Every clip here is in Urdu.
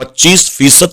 25%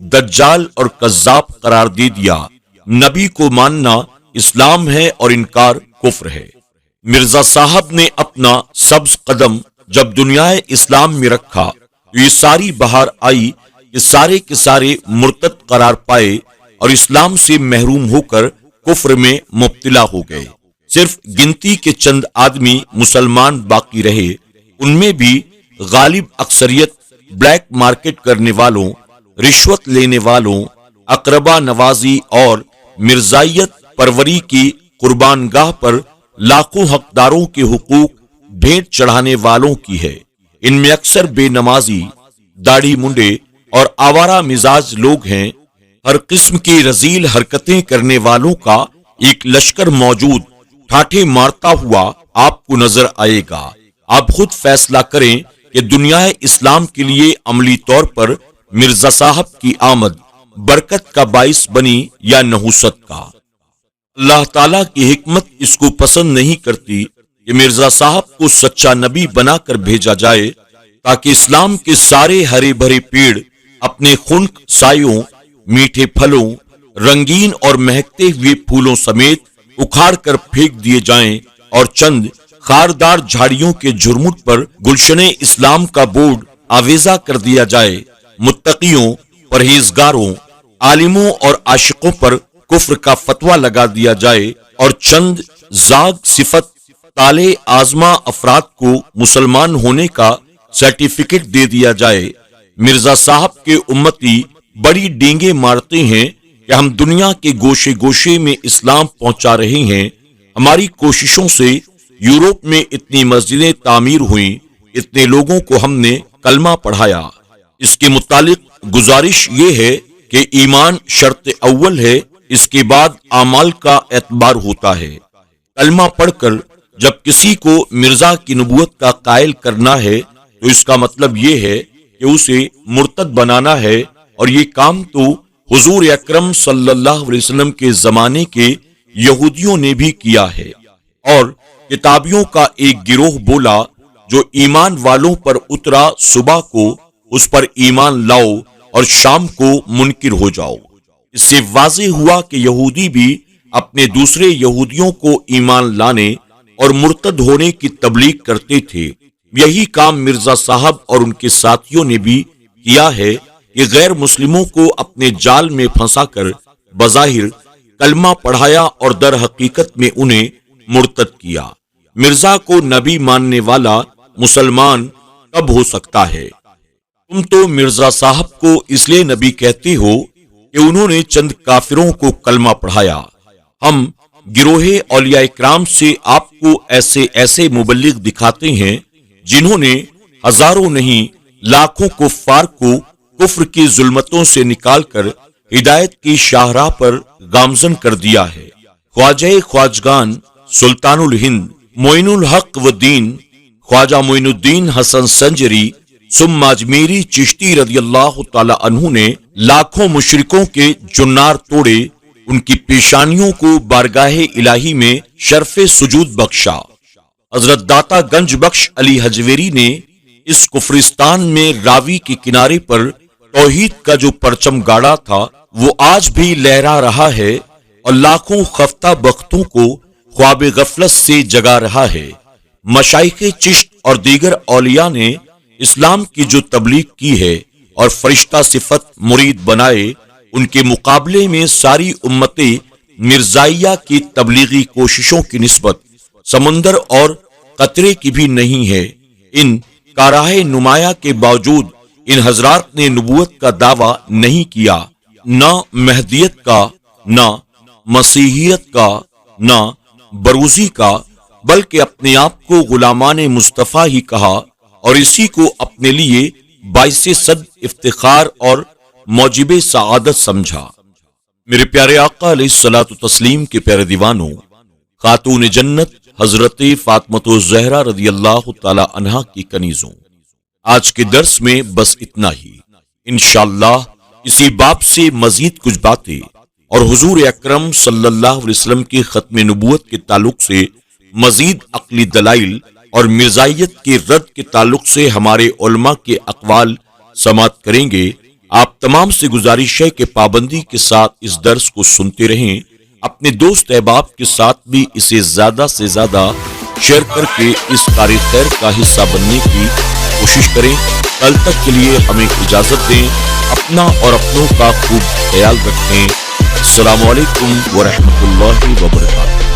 دجال اور کذاب قرار دے دیا۔ نبی کو ماننا اسلام ہے اور انکار کفر ہے۔ مرزا صاحب نے اپنا سبز قدم جب دنیا اسلام میں رکھا تو یہ ساری بہار آئی کہ سارے کے سارے مرتد قرار پائے اور اسلام سے محروم ہو کر کفر میں مبتلا ہو گئے۔ صرف گنتی کے چند آدمی مسلمان باقی رہے، ان میں بھی غالب اکثریت بلیک مارکیٹ کرنے والوں، رشوت لینے والوں، اقربا نوازی اور مرزائیت پروری کی قربان گاہ پر لاکھوں حقداروں کے حقوق بھیٹ چڑھانے والوں کی ہے۔ ان میں اکثر بے نمازی، داڑھی منڈے اور آوارہ مزاج لوگ ہیں۔ ہر قسم کی رذیل حرکتیں کرنے والوں کا ایک لشکر موجود ٹھاٹھے مارتا ہوا آپ کو نظر آئے گا۔ آپ خود فیصلہ کریں کہ دنیا اسلام کے لیے عملی طور پر مرزا صاحب کی آمد برکت کا باعث بنی یا نحوست کا۔ اللہ تعالیٰ کی حکمت اس کو پسند نہیں کرتی کہ مرزا صاحب کو سچا نبی بنا کر بھیجا جائے تاکہ اسلام کے سارے ہرے بھرے پیڑ اپنے خنک سایوں، میٹھے پھلوں، رنگین اور مہکتے ہوئے پھولوں سمیت اکھاڑ کر پھینک دیے جائیں اور چند خاردار جھاڑیوں کے جھرمٹ پر گلشن اسلام کا بورڈ آویزہ کر دیا جائے۔ متقیوں، پرہیزگاروں، عالموں اور عاشقوں پر کفر کا فتویٰ لگا دیا جائے اور چند زاغ صفت تالے آزما افراد کو مسلمان ہونے کا سرٹیفکیٹ دے دیا جائے۔ مرزا صاحب کے امتی بڑی ڈینگیں مارتے ہیں کہ ہم دنیا کے گوشے گوشے میں اسلام پہنچا رہے ہیں۔ ہماری کوششوں سے یورپ میں اتنی مسجدیں تعمیر ہوئیں، اتنے لوگوں کو ہم نے کلمہ پڑھایا۔ اس کے متعلق گزارش یہ ہے کہ ایمان شرط اول ہے، اس کے بعد اعمال کا اعتبار ہوتا ہے۔ کلمہ پڑھ کر جب کسی کو مرزا کی نبوت کا قائل کرنا ہے تو اس کا مطلب یہ ہے کہ اسے مرتد بنانا ہے، اور یہ کام تو حضور اکرم صلی اللہ علیہ وسلم کے زمانے کے یہودیوں نے بھی کیا ہے۔ اور کتابیوں کا ایک گروہ بولا، جو ایمان والوں پر اترا صبح کو اس پر ایمان لاؤ اور شام کو منکر ہو جاؤ۔ اس سے واضح ہوا کہ یہودی بھی اپنے دوسرے یہودیوں کو ایمان لانے اور مرتد ہونے کی تبلیغ کرتے تھے۔ یہی کام مرزا صاحب اور ان کے ساتھیوں نے بھی کیا ہے کہ غیر مسلموں کو اپنے جال میں پھنسا کر بظاہر کلمہ پڑھایا اور در حقیقت میں انہیں مرتد کیا۔ مرزا کو نبی ماننے والا مسلمان کب ہو سکتا ہے؟ تم تو مرزا صاحب کو اس لیے نبی کہتے ہو کہ انہوں نے چند کافروں کو کلمہ پڑھایا۔ ہم گروہ اولیاء اکرام سے آپ کو ایسے ایسے مبلغ دکھاتے ہیں جنہوں نے ہزاروں نہیں لاکھوں کفار کو کفر کی ظلمتوں سے نکال کر ہدایت کی شاہراہ پر گامزن کر دیا ہے۔ خواجہ خواجگان سلطان الہند معین الحق و دین خواجہ معین الدین حسن سنجری ثم اجمیری چشتی رضی اللہ تعالی عنہ نے لاکھوں مشرکوں کے جنار توڑے، ان کی پیشانیوں کو بارگاہ الہی میں شرف سجود بخشا۔ حضرت داتا گنج بخش علی حجویری نے اس کفرستان میں راوی کے کنارے پر توحید کا جو پرچم گاڑا تھا وہ آج بھی لہرا رہا ہے اور لاکھوں خفتہ بختوں کو خواب غفلت سے جگا رہا ہے۔ مشائخ چشت اور دیگر اولیاء نے اسلام کی جو تبلیغ کی ہے اور فرشتہ صفت مرید بنائے، ان کے مقابلے میں ساری امت مرزائیہ کی تبلیغی کوششوں کی نسبت سمندر اور قطرے کی بھی نہیں ہے۔ ان کاراہ نمایاں کے باوجود ان حضرات نے نبوت کا دعویٰ نہیں کیا، نہ مہدیت کا، نہ مسیحیت کا، نہ بروزی کا، بلکہ اپنے آپ کو غلامان مصطفیٰ ہی کہا اور اسی کو اپنے لیے باعث صد افتخار اور موجب سعادت سمجھا۔ میرے پیارے آقا علیہ الصلوۃ والتسلیم کے پیارے دیوانوں، خاتون جنت حضرت فاطمہ الزہرا رضی اللہ تعالی عنہا کی کنیزوں، آج کے درس میں بس اتنا ہی۔ انشاءاللہ اسی باب سے مزید کچھ باتیں اور حضور اکرم صلی اللہ علیہ وسلم کی ختم نبوت کے تعلق سے مزید عقلی دلائل اور مرزائیت کے رد کے تعلق سے ہمارے علماء کے اقوال سماعت کریں گے۔ آپ تمام سے گزارش ہے کہ پابندی کے ساتھ اس درس کو سنتے رہیں، اپنے دوست احباب کے ساتھ بھی اسے زیادہ سے زیادہ شیئر کر کے اس کار خیر کا حصہ بننے کی کوشش کریں۔ کل تک کے لیے ہمیں اجازت دیں، اپنا اور اپنوں کا خوب خیال رکھیں۔ السلام علیکم ورحمۃ اللہ وبرکاتہ۔